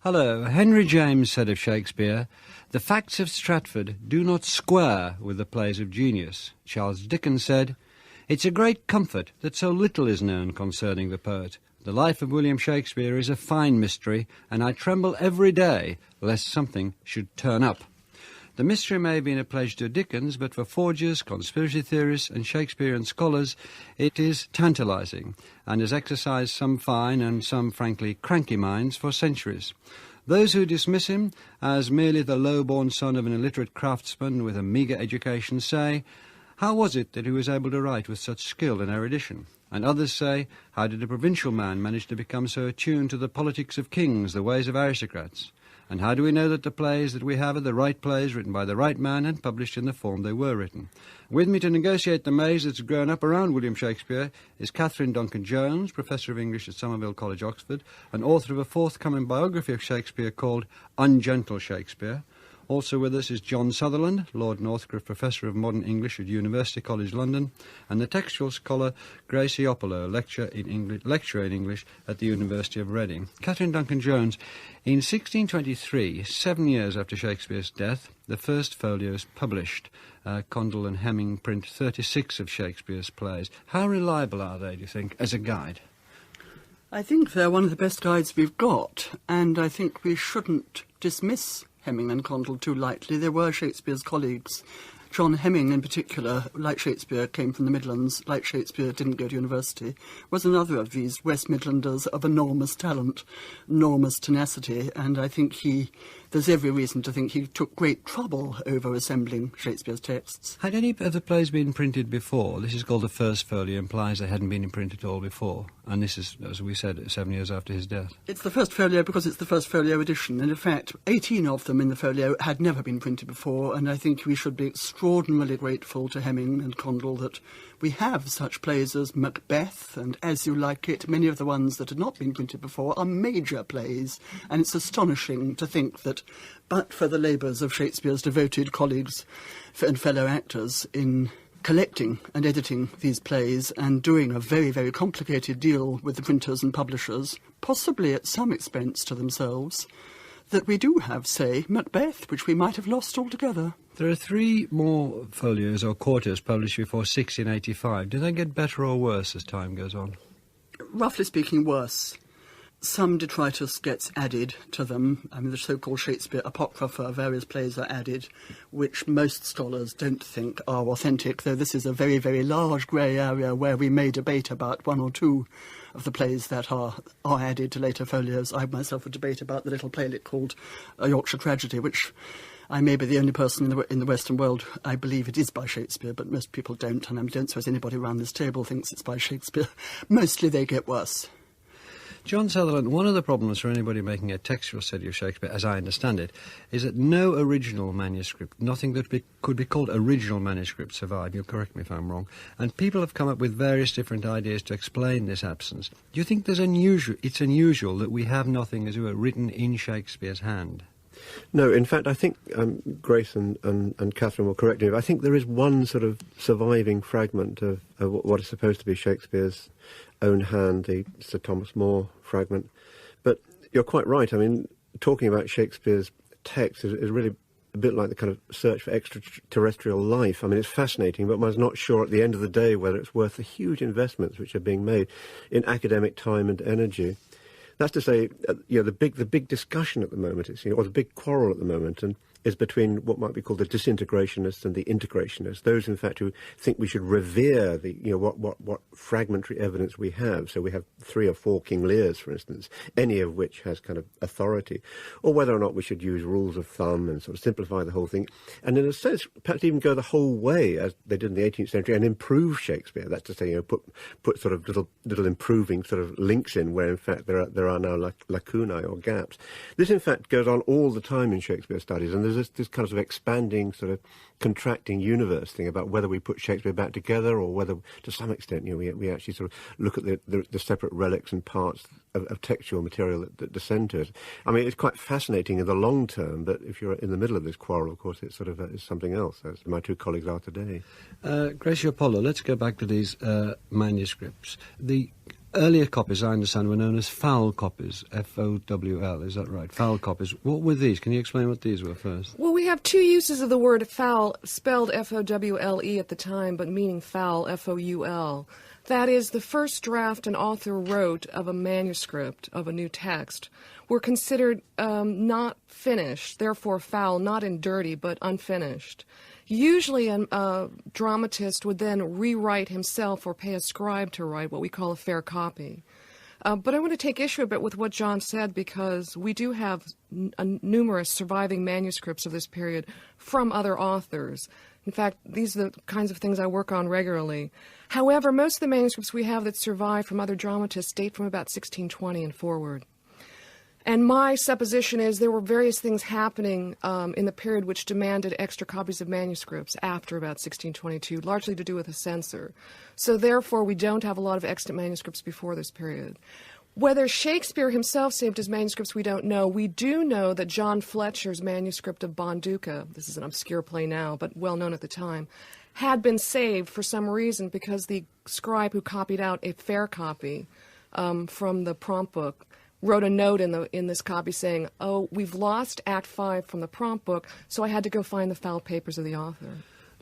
Hello. Henry James said of Shakespeare, "The facts of Stratford do not square with the plays of genius." Charles Dickens said, "It's a great comfort that so little is known concerning the poet. The life of William Shakespeare is a fine mystery, and I tremble every day lest something should turn up." The mystery may have been a pleasure to Dickens, but for forgers, conspiracy theorists and Shakespearean scholars it is tantalising, and has exercised some fine and some frankly cranky minds for centuries. Those who dismiss him as merely the low-born son of an illiterate craftsman with a meagre education say, "How was it that he was able to write with such skill and erudition?" And others say, "How did a provincial man manage to become so attuned to the politics of kings, the ways of aristocrats? And how do we know that the plays that we have are the right plays, written by the right man and published in the form they were written?" With me to negotiate the maze that's grown up around William Shakespeare is Katherine Duncan-Jones, Professor of English at Somerville College, Oxford, and author of a forthcoming biography of Shakespeare called Ungentle Shakespeare. Also with us is John Sutherland, Lord Northcliffe Professor of Modern English at University College London, and the textual scholar Grace Ioppolo, lecturer in English at the University of Reading. Katherine Duncan-Jones, in 1623, 7 years after Shakespeare's death, the first folios published. Condell and Hemming print 36 of Shakespeare's plays. How reliable are they, do you think, as a guide? I think they're one of the best guides we've got, and I think we shouldn't dismiss Hemming and Condell too lightly. They were Shakespeare's colleagues. John Hemming, in particular, like Shakespeare, came from the Midlands, like Shakespeare, didn't go to university, was another of these West Midlanders of enormous talent, enormous tenacity, and I think there's every reason to think he took great trouble over assembling Shakespeare's texts. Had any of the plays been printed before? This is called the first folio, implies they hadn't been printed at all before, and this is, as we said, 7 years after his death. It's the first folio because it's the first folio edition, and in fact 18 of them in the folio had never been printed before, and I think we should be extraordinarily grateful to Hemming and Condell that we have such plays as Macbeth and As You Like It. Many of the ones that had not been printed before are major plays, and it's astonishing to think that but for the labours of Shakespeare's devoted colleagues and fellow actors in collecting and editing these plays and doing a very, very complicated deal with the printers and publishers, possibly at some expense to themselves, that we do have, say, Macbeth, which we might have lost altogether. There are 3 more folios or quartos published before 1685. Do they get better or worse as time goes on? Roughly speaking, worse. Some detritus gets added to them. I mean, the so-called Shakespeare Apocrypha, various plays are added, which most scholars don't think are authentic, though this is a very, very large grey area where we may debate about 1 or 2 of the plays that are added to later folios. I myself would debate about the little playlet called A Yorkshire Tragedy, which I may be the only person in the Western world, I believe it is by Shakespeare, but most people don't, and I don't suppose anybody around this table thinks it's by Shakespeare. Mostly they get worse. John Sutherland, one of the problems for anybody making a textual study of Shakespeare, as I understand it, is that no original manuscript, nothing that could be called original manuscript survived. You'll correct me if I'm wrong. And people have come up with various different ideas to explain this absence. Do you think it's unusual that we have nothing, as it were, written in Shakespeare's hand? No, in fact, I think Grace and Catherine will correct me, but I think there is one sort of surviving fragment of what is supposed to be Shakespeare's own hand, the Sir Thomas More fragment. But you're quite right. I mean, talking about Shakespeare's text is really a bit like the kind of search for extraterrestrial life. I mean, it's fascinating, but one's not sure at the end of the day whether it's worth the huge investments which are being made in academic time and energy. That's to say, the big discussion at the moment, or the big quarrel at the moment, is between what might be called the disintegrationists and the integrationists. Those, in fact, who think we should revere what fragmentary evidence we have. So we have 3 or 4 King Lears, for instance, any of which has kind of authority, or whether or not we should use rules of thumb and sort of simplify the whole thing, and in a sense, perhaps even go the whole way as they did in the 18th century and improve Shakespeare. That's to say, put sort of little improving sort of links in where, in fact, there are now lacunae or gaps. This, in fact, goes on all the time in Shakespeare studies, and there's this kind of expanding, sort of contracting universe thing about whether we put Shakespeare back together or whether, to some extent, we actually sort of look at the separate relics and parts of textual material that descend to it. I mean, it's quite fascinating in the long term, but if you're in the middle of this quarrel, of course, it's sort of it's something else, as my 2 colleagues are today. Grace Ioppolo, let's go back to these manuscripts. The earlier copies, I understand, were known as foul copies, F-O-W-L, is that right? Foul copies. What were these? Can you explain what these were first? Well, we have two uses of the word foul, spelled F-O-W-L-E at the time, but meaning foul, F-O-U-L. That is, the first draft an author wrote of a manuscript, of a new text, were considered not finished, therefore foul, not in dirty, but unfinished. Usually a dramatist would then rewrite himself or pay a scribe to write what we call a fair copy. But I want to take issue a bit with what John said, because we do have numerous surviving manuscripts of this period from other authors. In fact, these are the kinds of things I work on regularly. However, most of the manuscripts we have that survive from other dramatists date from about 1620 and forward. And my supposition is there were various things happening in the period which demanded extra copies of manuscripts after about 1622, largely to do with a censor. So therefore, we don't have a lot of extant manuscripts before this period. Whether Shakespeare himself saved his manuscripts, we don't know. We do know that John Fletcher's manuscript of Bonduca, this is an obscure play now, but well known at the time, had been saved for some reason because the scribe who copied out a fair copy from the prompt book wrote a note in this copy saying, "Oh, we've lost Act 5 from the prompt book, so I had to go find the foul papers of the author."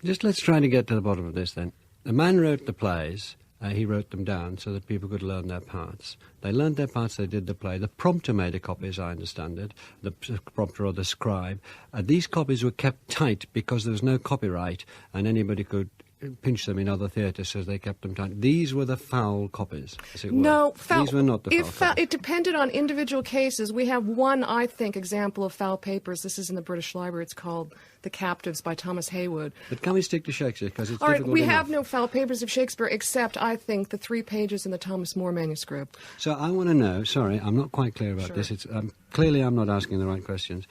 Just let's try to get to the bottom of this then. The man wrote the plays. He wrote them down so that people could learn their parts. They learned their parts, they did the play. The prompter made a copy, as I understand it, the prompter or the scribe. These copies were kept tight because there was no copyright and anybody could pinch them in other theatres, so they kept them tight. These were the foul copies, as it were. No, these were not the foul copies. It depended on individual cases. We have one, I think, example of foul papers. This is in the British Library. It's called The Captives by Thomas Haywood. But can we stick to Shakespeare, because it's all right, difficult we enough. have no foul papers of Shakespeare except, I think, the 3 pages in the Thomas More manuscript. So I want to know, sorry, I'm not quite clear about this. It's clearly I'm not asking the right questions.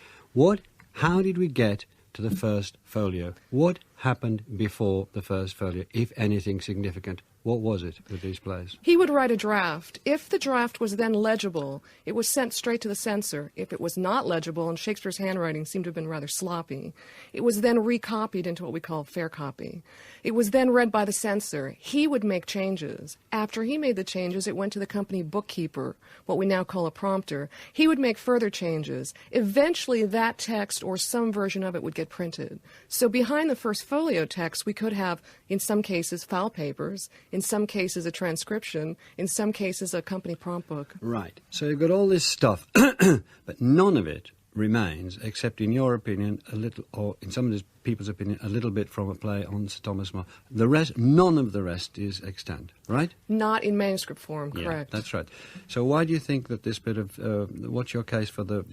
How did we get to the first folio? What happened before the first folio, if anything significant? What was it with these plays? He would write a draft. If the draft was then legible, it was sent straight to the censor. If it was not legible, and Shakespeare's handwriting seemed to have been rather sloppy, it was then recopied into what we call fair copy. It was then read by the censor. He would make changes. After he made the changes, it went to the company bookkeeper, what we now call a prompter. He would make further changes. Eventually, that text or some version of it would get printed. So behind the first folio text, we could have, in some cases, foul papers, in some cases a transcription, in some cases a company prompt book. Right. So you've got all this stuff, but none of it remains, except in your opinion, a little, or in some of the people's opinion, a little bit from a play on Sir Thomas More. The rest, none of the rest is extant, right? Not in manuscript form, correct. Yeah, that's right. So why do you think that this bit of, what's your case for the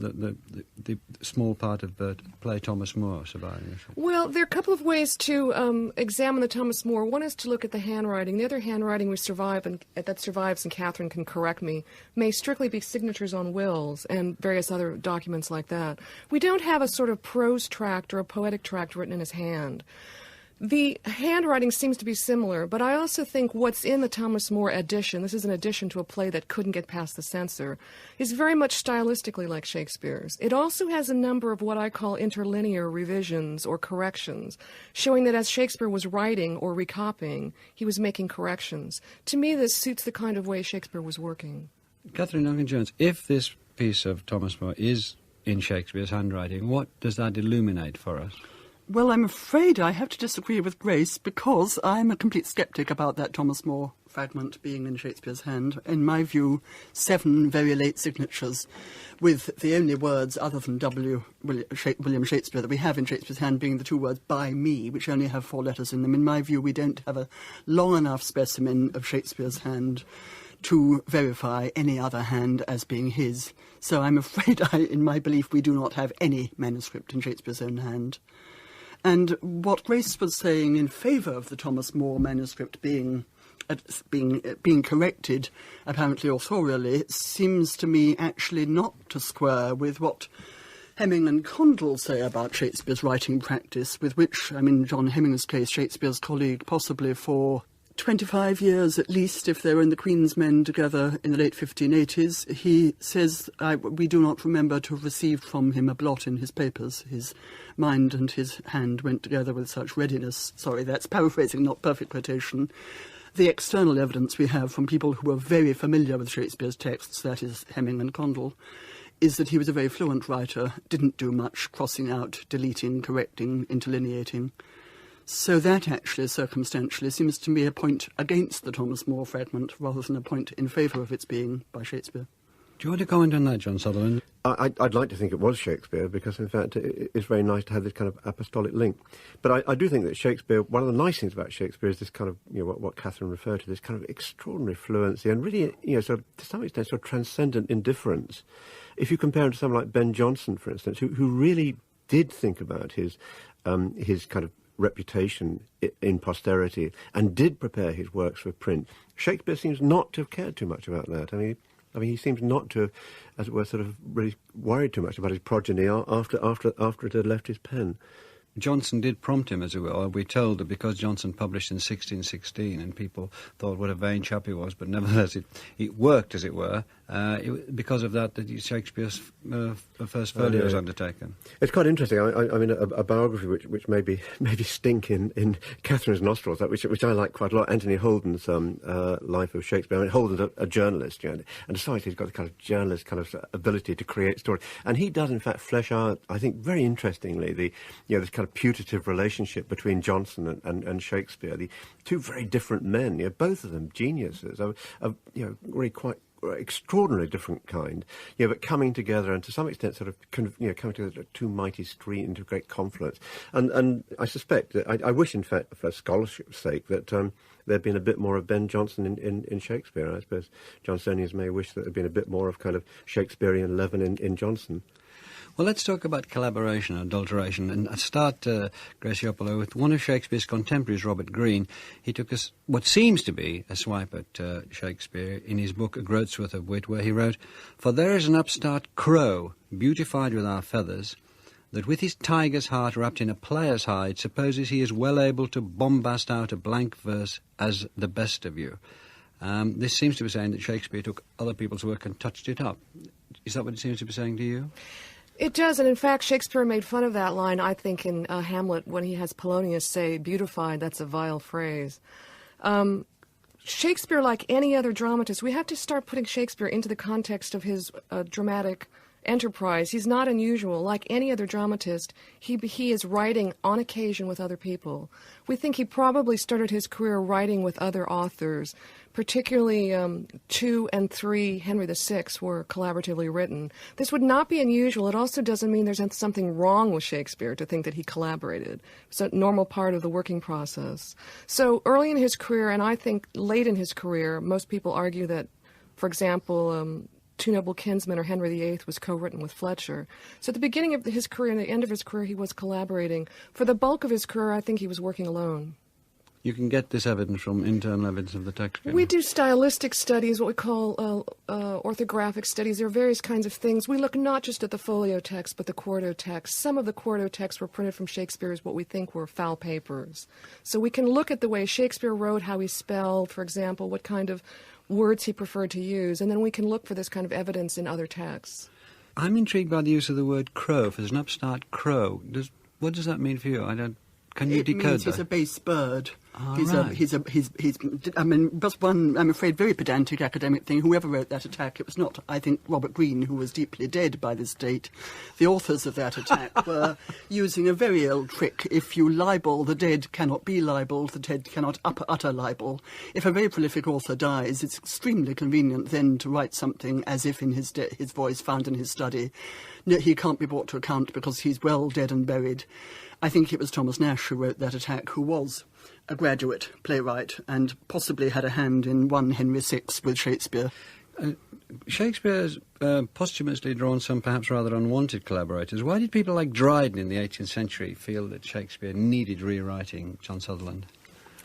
small part of the play Thomas More surviving? Well, there are a couple of ways to examine the Thomas More. One is to look at the handwriting. The other handwriting that survives, and Katherine can correct me, may strictly be signatures on wills and various other documents like that. We don't have a sort of prose tract or a poetic tract written in his hand. The handwriting seems to be similar, but I also think what's in the Thomas More edition, this is an addition to a play that couldn't get past the censor, is very much stylistically like Shakespeare's. It also has a number of what I call interlinear revisions or corrections, showing that as Shakespeare was writing or recopying, he was making corrections. To me, this suits the kind of way Shakespeare was working. Katherine Duncan-Jones, if this piece of Thomas More is in Shakespeare's handwriting, what does that illuminate for us? Well, I'm afraid I have to disagree with Grace, because I'm a complete sceptic about that Thomas More fragment being in Shakespeare's hand. In my view, 7 very late signatures with the only words other than William Shakespeare that we have in Shakespeare's hand being the 2 words "by me," which only have 4 letters in them. In my view, we don't have a long enough specimen of Shakespeare's hand to verify any other hand as being his. So I'm afraid, in my belief, we do not have any manuscript in Shakespeare's own hand. And what Grace was saying in favour of the Thomas More manuscript being corrected, apparently authorially, seems to me actually not to square with what Hemming and Condell say about Shakespeare's writing practice, with which, in John Hemming's case, Shakespeare's colleague possibly for 25 years at least, if they were in the Queen's Men together in the late 1580s, he says, we do not remember to have received from him a blot in his papers. His mind and his hand went together with such readiness. Sorry, that's paraphrasing, not perfect quotation. The external evidence we have from people who are very familiar with Shakespeare's texts, that is Hemming and Condell, is that he was a very fluent writer, didn't do much crossing out, deleting, correcting, interlineating. So that actually, circumstantially, seems to me a point against the Thomas More fragment rather than a point in favour of its being by Shakespeare. Do you want to comment on that, John Sutherland? I'd like to think it was Shakespeare, because in fact it's very nice to have this kind of apostolic link. But I do think that Shakespeare, one of the nice things about Shakespeare is this kind of, what Katherine referred to, this kind of extraordinary fluency and really, sort of, to some extent, sort of transcendent indifference. If you compare him to someone like Ben Jonson, for instance, who really did think about his kind of reputation in posterity and did prepare his works for print, Shakespeare seems not to have cared too much about that. I mean, he seems not to have, as it were, sort of really worried too much about his progeny after it had left his pen. Johnson did prompt him, as it were. We're told that because Johnson published in 1616 and people thought what a vain chap he was, but nevertheless it worked, as it were, because of that Shakespeare's first folio was undertaken. It's quite interesting. I mean, a biography which maybe stink in Catherine's nostrils, which I like quite a lot, Anthony Holden's Life of Shakespeare. I mean, Holden's a journalist, and besides he's got the kind of journalist kind of ability to create stories. And he does, in fact, flesh out, I think, very interestingly, this kind of putative relationship between Johnson and Shakespeare, the two very different men, both of them geniuses, of really quite extraordinarily different kind, but coming together and to some extent sort of coming together two mighty streams into great confluence. And I suspect that I wish, in fact, for scholarship's sake, that there'd been a bit more of Ben Jonson in Shakespeare. I suppose Johnsonians may wish that there'd been a bit more of kind of Shakespearean leaven in Johnson. Well, let's talk about collaboration and adulteration. And I start, Grace Ioppolo, with one of Shakespeare's contemporaries, Robert Greene. He took what seems to be a swipe at Shakespeare in his book A Groatsworth of Wit, where he wrote, "For there is an upstart crow, beautified with our feathers, that with his tiger's heart wrapped in a player's hide supposes he is well able to bombast out a blank verse as the best of you." This seems to be saying that Shakespeare took other people's work and touched it up. Is that what it seems to be saying to you? It does, and in fact, Shakespeare made fun of that line, I think, in Hamlet, when he has Polonius say, "Beautified, that's a vile phrase." Shakespeare, like any other dramatist, we have to start putting Shakespeare into the context of his dramatic enterprise. He's not unusual. Like any other dramatist, he is writing on occasion with other people. We think he probably started his career writing with other authors, particularly 2 and 3 Henry VI were collaboratively written. This would not be unusual. It also doesn't mean there's something wrong with Shakespeare to think that he collaborated. It's a normal part of the working process. So early in his career, and I think late in his career, most people argue that, for example, Two Noble Kinsmen or Henry VIII was co-written with Fletcher. So at the beginning of his career and the end of his career, he was collaborating. For the bulk of his career, I think he was working alone. You can get this evidence from internal evidence of the text. We do stylistic studies, what we call orthographic studies. There are various kinds of things. We look not just at the folio text, but the quarto text. Some of the quarto texts were printed from Shakespeare's what we think were foul papers. So we can look at the way Shakespeare wrote, how he spelled, for example, what kind of words he preferred to use, and then we can look for this kind of evidence in other texts. I'm intrigued by the use of the word crow. If there's an upstart crow, what does that mean for you? Can you decode that? It means he's a base bird. Right. I mean, just one, I'm afraid, very pedantic academic thing. Whoever wrote that attack, it was not, I think, Robert Greene, who was deeply dead by this date. The authors of that attack were using a very old trick. If you libel, the dead cannot be libelled, the dead cannot utter libel. If a very prolific author dies, it's extremely convenient then to write something as if in his voice found in his study. No, he can't be brought to account because he's well dead and buried. I think it was Thomas Nash who wrote that attack, who was a graduate playwright and possibly had a hand in one Henry VI with Shakespeare. Shakespeare's posthumously drawn some perhaps rather unwanted collaborators. Why did people like Dryden in the 18th century feel that Shakespeare needed rewriting, John Sutherland?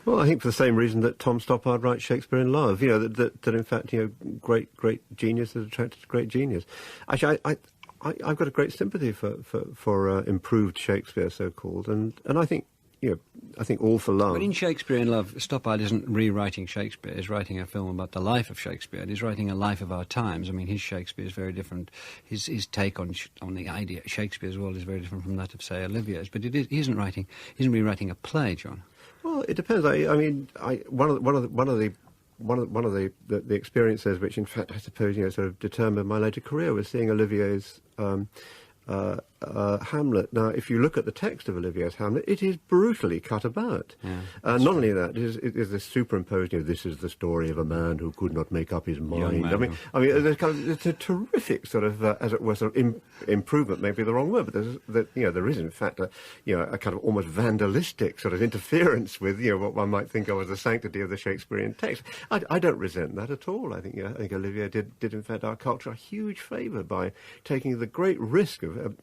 Well, I think for the same reason that Tom Stoppard writes Shakespeare in Love, that in fact, great genius is attracted to great genius. Actually, I've got a great sympathy for improved Shakespeare, so-called, and I think All for Love. But in Shakespeare in Love, Stoppard isn't rewriting Shakespeare. He's writing a film about the life of Shakespeare. He's writing a life of our times. I mean, his Shakespeare is very different. His take on the idea Shakespeare's world is very different from that of, say, Olivier's. But he isn't rewriting a play, John. Well, it depends. One of the experiences which, in fact, I suppose, sort of determined my later career was seeing Olivier's Hamlet. Now, if you look at the text of Olivier's Hamlet, it is brutally cut about. Yeah, Not only that, it is this superimposed, this is the story of a man who could not make up his mind. It's a terrific sort of, as it were, sort of improvement, maybe the wrong word, but there is, in fact, a kind of almost vandalistic sort of interference with, what one might think of as the sanctity of the Shakespearean text. I don't resent that at all. I think Olivier did in fact our culture a huge favour by taking the great risk of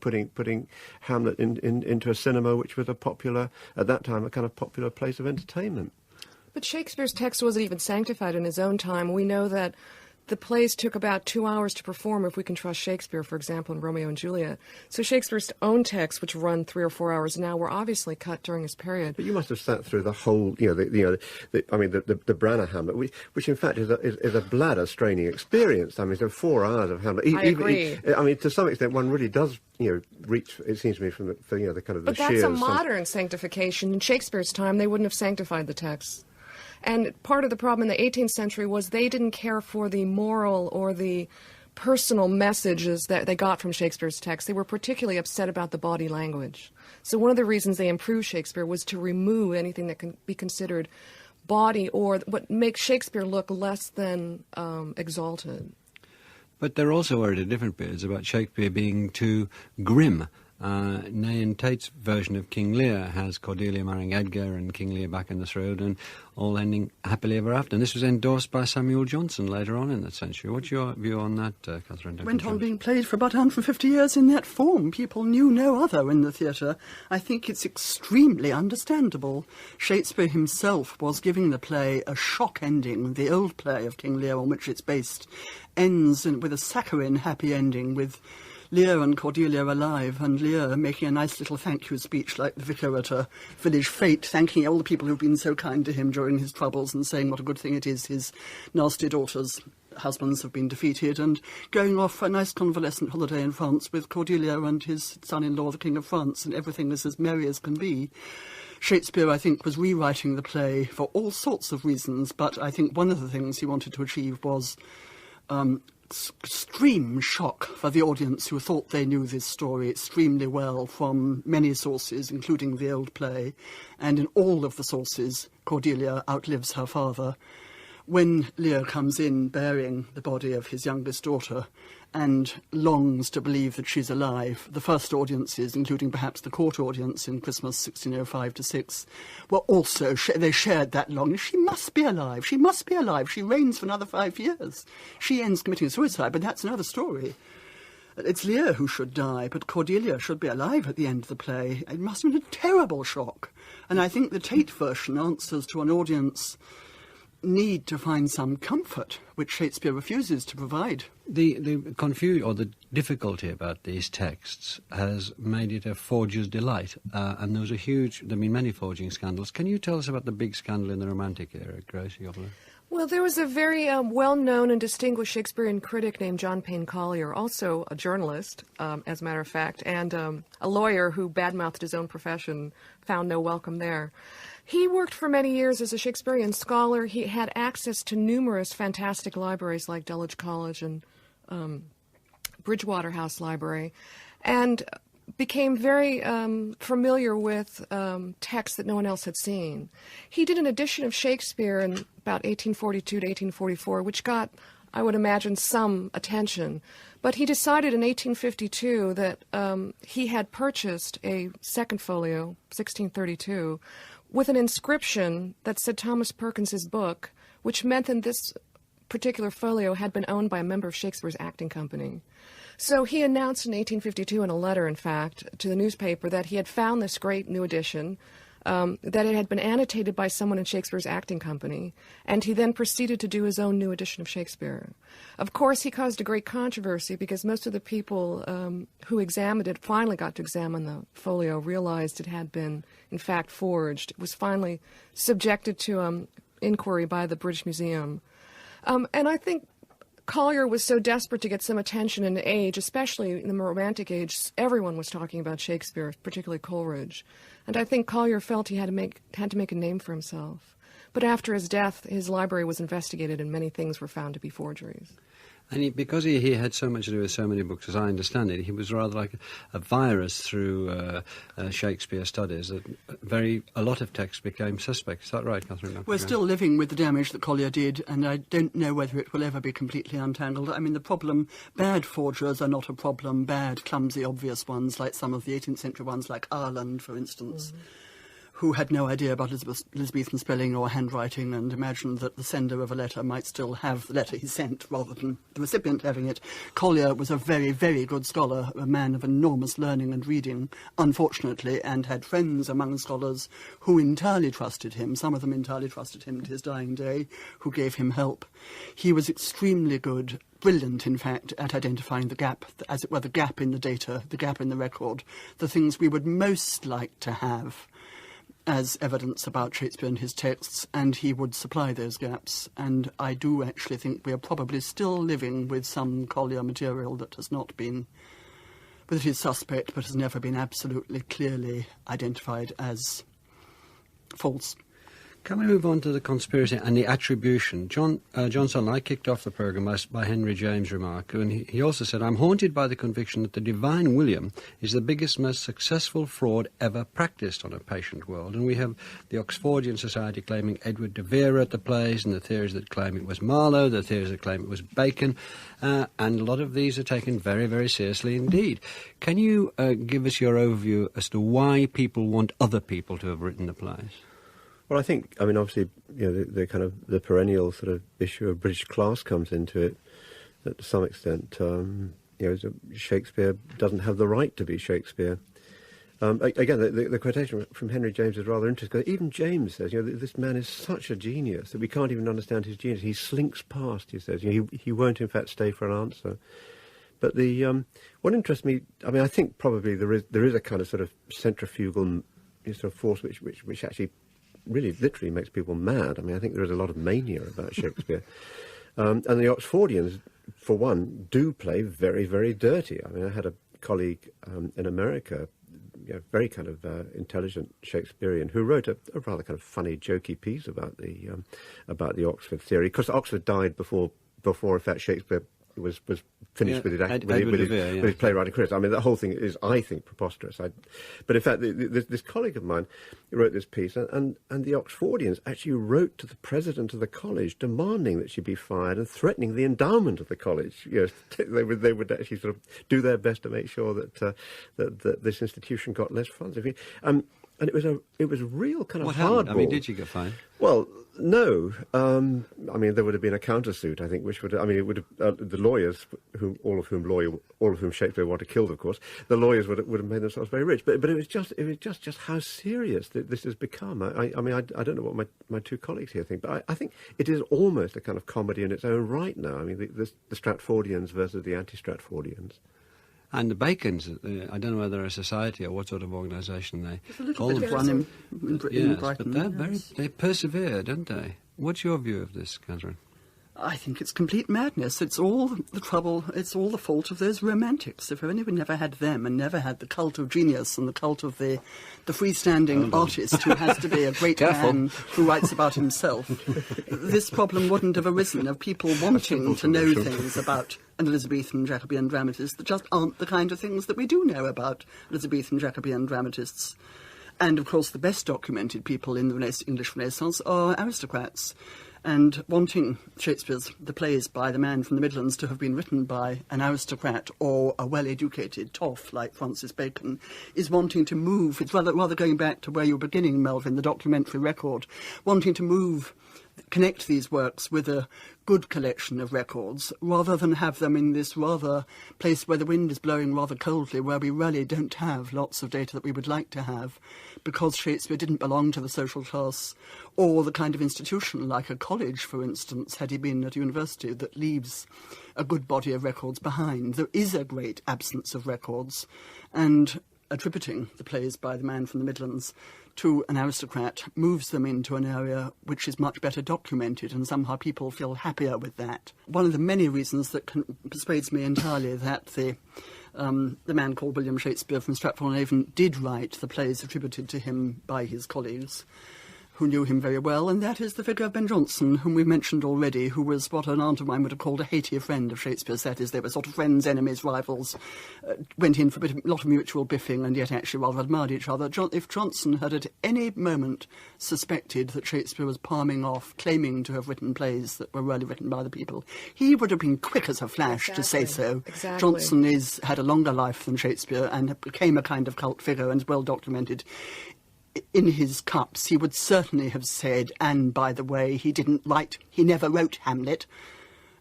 putting Hamlet into a cinema which was at that time a kind of popular place of entertainment. But Shakespeare's text wasn't even sanctified in his own time. We know that the plays took about 2 hours to perform, if we can trust Shakespeare, for example, in Romeo and Juliet. So Shakespeare's own texts, which run 3 or 4 hours now, were obviously cut during his period. But you must have sat through the whole, the Branagh Hamlet, which in fact is a bladder-straining experience. I mean, so 4 hours of Hamlet. I agree. To some extent, one really does, reach. It seems to me from the kind of the But that's sheer a modern sanctification. In Shakespeare's time, they wouldn't have sanctified the text. And part of the problem in the 18th century was they didn't care for the moral or the personal messages that they got from Shakespeare's text. They were particularly upset about the body language. So one of the reasons they improved Shakespeare was to remove anything that can be considered body or what makes Shakespeare look less than exalted. But there also were at different periods about Shakespeare being too grim. Nahum Tate's version of King Lear has Cordelia marrying Edgar and King Lear back in the throne and all ending happily ever after. And this was endorsed by Samuel Johnson later on in the century. What's your view on that, Katherine Duncan-Jones? Went on being played for about 150 years in that form. People knew no other in the theatre. I think it's extremely understandable. Shakespeare himself was giving the play a shock ending. The old play of King Lear, on which it's based, ends with a saccharine happy ending with Lear and Cordelia alive, and Lear making a nice little thank you speech like the vicar at a village fete, thanking all the people who've been so kind to him during his troubles and saying what a good thing it is his nasty daughters' husbands have been defeated, and going off for a nice convalescent holiday in France with Cordelia and his son-in-law, the King of France, and everything is as merry as can be. Shakespeare, I think, was rewriting the play for all sorts of reasons, but I think one of the things he wanted to achieve was extreme shock for the audience who thought they knew this story extremely well from many sources, including the old play, and in all of the sources, Cordelia outlives her father. When Lear comes in bearing the body of his youngest daughter and longs to believe that she's alive, the first audiences, including perhaps the court audience in Christmas 1605-6, were also, they shared that longing. She must be alive, she must be alive, she reigns for another 5 years. She ends committing suicide, but that's another story. It's Lear who should die, but Cordelia should be alive at the end of the play. It must have been a terrible shock. And I think the Tate version answers to an audience need to find some comfort, which Shakespeare refuses to provide. The confusion or the difficulty about these texts has made it a forger's delight, and there was there have been many forging scandals. Can you tell us about the big scandal in the Romantic era, Grace Ioppolo? Well, there was a very well-known and distinguished Shakespearean critic named John Payne Collier, also a journalist, as a matter of fact, and a lawyer who badmouthed his own profession, found no welcome there. He worked for many years as a Shakespearean scholar. He had access to numerous fantastic libraries like Dulwich College and Bridgewater House Library, and became very familiar with texts that no one else had seen. He did an edition of Shakespeare in about 1842 to 1844, which got, I would imagine, some attention. But he decided in 1852 that he had purchased a second folio, 1632, with an inscription that said Thomas Perkins's book, which meant that this particular folio had been owned by a member of Shakespeare's acting company. So he announced in 1852 in a letter, in fact, to the newspaper that he had found this great new edition, that it had been annotated by someone in Shakespeare's acting company, and he then proceeded to do his own new edition of Shakespeare. Of course, he caused a great controversy because most of the people who examined it, finally got to examine the folio, realized it had been, in fact, forged. It was finally subjected to inquiry by the British Museum. And I think Collier was so desperate to get some attention in the age, especially in the Romantic age. Everyone was talking about Shakespeare, particularly Coleridge. And I think Collier felt he had to make a name for himself. But after his death, his library was investigated and many things were found to be forgeries. And because he had so much to do with so many books, as I understand it, he was rather like a virus through Shakespeare studies. A lot of texts became suspect. Is that right, Katherine? We're still living with the damage that Collier did, and I don't know whether it will ever be completely untangled. I mean, the problem, bad forgers are not a problem. Bad, clumsy, obvious ones, like some of the 18th century ones, like Ireland, for instance. Who had no idea about Elizabethan spelling or handwriting and imagined that the sender of a letter might still have the letter he sent rather than the recipient having it. Collier was a very, very good scholar, a man of enormous learning and reading, unfortunately, and had friends among scholars who entirely trusted him, some of them entirely trusted him to his dying day, who gave him help. He was extremely good, brilliant, in fact, at identifying the gap, as it were, the gap in the data, the gap in the record, the things we would most like to have as evidence about Shakespeare and his texts, and he would supply those gaps. And I do actually think we are probably still living with some Collier material that has not been, that is suspect, but has never been absolutely clearly identified as false. Can we move on to the conspiracy and the attribution? John Sutherland, I kicked off the programme by Henry James' remark, and he also said, "I'm haunted by the conviction that the divine William is the biggest, most successful fraud ever practised on a patient world." And we have the Oxfordian Society claiming Edward de Vere at the plays, and the theories that claim it was Marlowe, the theories that claim it was Bacon, and a lot of these are taken very, very seriously indeed. Can you give us your overview as to why people want other people to have written the plays? Well, I mean, obviously, the kind of the perennial sort of issue of British class comes into it to some extent. Shakespeare doesn't have the right to be Shakespeare. Again, the quotation from Henry James is rather interesting, because even James says, this man is such a genius that we can't even understand his genius. He slinks past, he says. He won't, in fact, stay for an answer. But what interests me, I mean, I think probably there is a kind of sort of centrifugal sort of force which actually really literally makes people mad. I mean, I think there is a lot of mania about Shakespeare. And the Oxfordians, for one, do play very, very dirty. I mean, I had a colleague in America, very kind of intelligent Shakespearean, who wrote a rather kind of funny, jokey piece about the Oxford theory. Because Oxford died before in fact, Shakespeare was finished with his playwriting career. I mean, the whole thing is, I think, preposterous. But in fact, this colleague of mine wrote this piece, and the Oxfordians actually wrote to the president of the college demanding that she be fired and threatening the endowment of the college. They would actually sort of do their best to make sure that this institution got less funds. And it was a real kind of hardball. I mean, did you get fined? Well, no. I mean, there would have been a countersuit, I think, which would. I mean, it would have the lawyers, all of whom Shakespeare wanted killed, of course. The lawyers would have made themselves very rich. But it was just how serious this has become. I mean, I don't know what my two colleagues here think, but I think it is almost a kind of comedy in its own right now. I mean, the Stratfordians versus the anti-Stratfordians. And the Bacons, I don't know whether they're a society or what sort of organisation they call themselves. Yes, but they persevere, don't they? What's your view of this, Katherine? I think it's complete madness. It's all the trouble, it's all the fault of those romantics. If only we never had them and never had the cult of genius and the cult of the freestanding artist who has to be a great man who writes about himself, this problem wouldn't have arisen of people wanting to know things about an Elizabethan Jacobean dramatist that just aren't the kind of things that we do know about Elizabethan Jacobean dramatists. And, of course, the best documented people in the English Renaissance are aristocrats. And wanting the plays by the man from the Midlands to have been written by an aristocrat or a well-educated toff like Francis Bacon is wanting to move, it's rather going back to where you were beginning, Melvin, the documentary record, wanting to connect these works with a good collection of records, rather than have them in this rather place where the wind is blowing rather coldly, where we really don't have lots of data that we would like to have, because Shakespeare didn't belong to the social class or the kind of institution like a college, for instance, had he been at a university, that leaves a good body of records behind. There is a great absence of records, and attributing the plays by the man from the Midlands to an aristocrat moves them into an area which is much better documented, and somehow people feel happier with that. One of the many reasons that persuades me entirely that the man called William Shakespeare from Stratford-on-Avon did write the plays attributed to him by his colleagues, who knew him very well, and that is the figure of Ben Jonson, whom we mentioned already, who was what an aunt of mine would have called a haty friend of Shakespeare's. That is, they were sort of friends, enemies, rivals, went in for a lot of mutual biffing and yet actually rather admired each other. If Jonson had at any moment suspected that Shakespeare was palming off, claiming to have written plays that were really written by the people, he would have been quick as a flash to say so. Exactly. Jonson had a longer life than Shakespeare and became a kind of cult figure and is well documented. In his cups, he would certainly have said, and by the way, he never wrote Hamlet.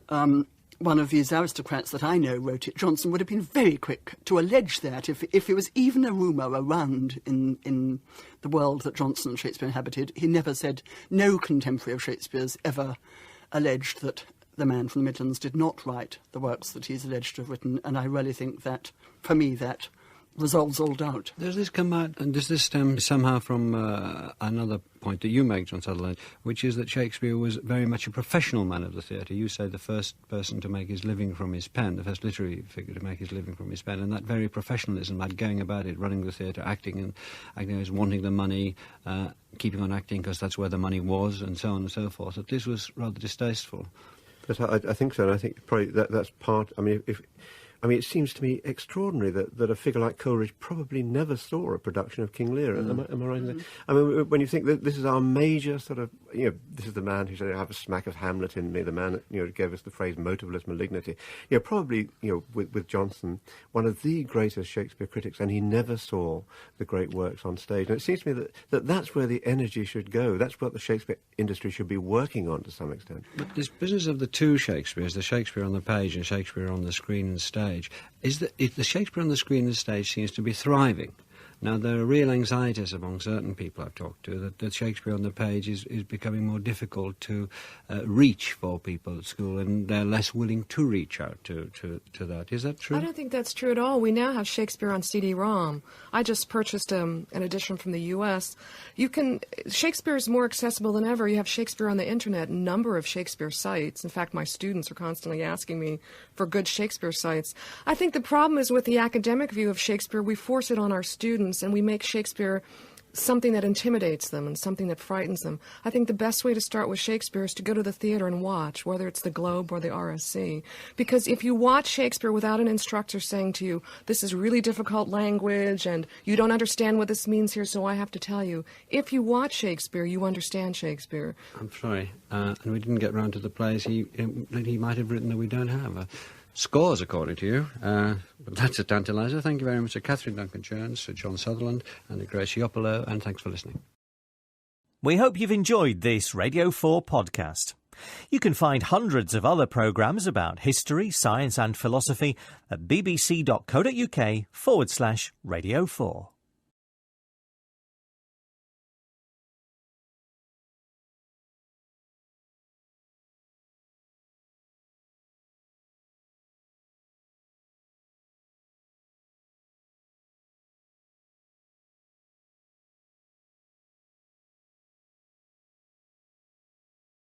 One of these aristocrats that I know wrote it. Jonson would have been very quick to allege that if there was even a rumour around in the world that Jonson and Shakespeare inhabited, he never said, no contemporary of Shakespeare's ever alleged that the man from the Midlands did not write the works that he's alleged to have written, and I really think that, for me, that resolves all doubt. Does this come out, and does this stem somehow from another point that you make, John Sutherland, which is that Shakespeare was very much a professional man of the theatre? You say the first person to make his living from his pen, the first literary figure to make his living from his pen, and that very professionalism, that going about it, running the theatre, acting as wanting the money, keeping on acting because that's where the money was, and so on and so forth, that this was rather distasteful. But I think so, and I think probably that's part. I mean, it seems to me extraordinary that a figure like Coleridge probably never saw a production of King Lear. Am I right? Mm. I mean, when you think that this is our major sort of, this is the man who said, I have a smack of Hamlet in me, the man that, gave us the phrase motiveless malignity. Probably, with Jonson, one of the greatest Shakespeare critics, and he never saw the great works on stage. And it seems to me that's where the energy should go. That's what the Shakespeare industry should be working on to some extent. But this business of the two Shakespeares, the Shakespeare on the page and Shakespeare on the screen and stage, is that the Shakespeare on the screen and stage seems to be thriving. Now, there are real anxieties among certain people I've talked to that Shakespeare on the page is becoming more difficult to reach for people at school, and they're less willing to reach out to that. Is that true? I don't think that's true at all. We now have Shakespeare on CD-ROM. I just purchased an edition from the U.S. Shakespeare is more accessible than ever. You have Shakespeare on the Internet, a number of Shakespeare sites. In fact, my students are constantly asking me for good Shakespeare sites. I think the problem is with the academic view of Shakespeare, we force it on our students, and we make Shakespeare something that intimidates them and something that frightens them. I think the best way to start with Shakespeare is to go to the theater and watch, whether it's the Globe or the RSC. Because if you watch Shakespeare without an instructor saying to you, this is really difficult language and you don't understand what this means here, so I have to tell you, if you watch Shakespeare, you understand Shakespeare. I'm sorry, and we didn't get round to the plays he might have written that we don't have. Scores, according to you. But that's a tantalizer. Thank you very much to Katherine Duncan-Jones, to John Sutherland, and to Grace Ioppolo, and thanks for listening. We hope you've enjoyed this Radio 4 podcast. You can find hundreds of other programmes about history, science and philosophy at bbc.co.uk/Radio 4.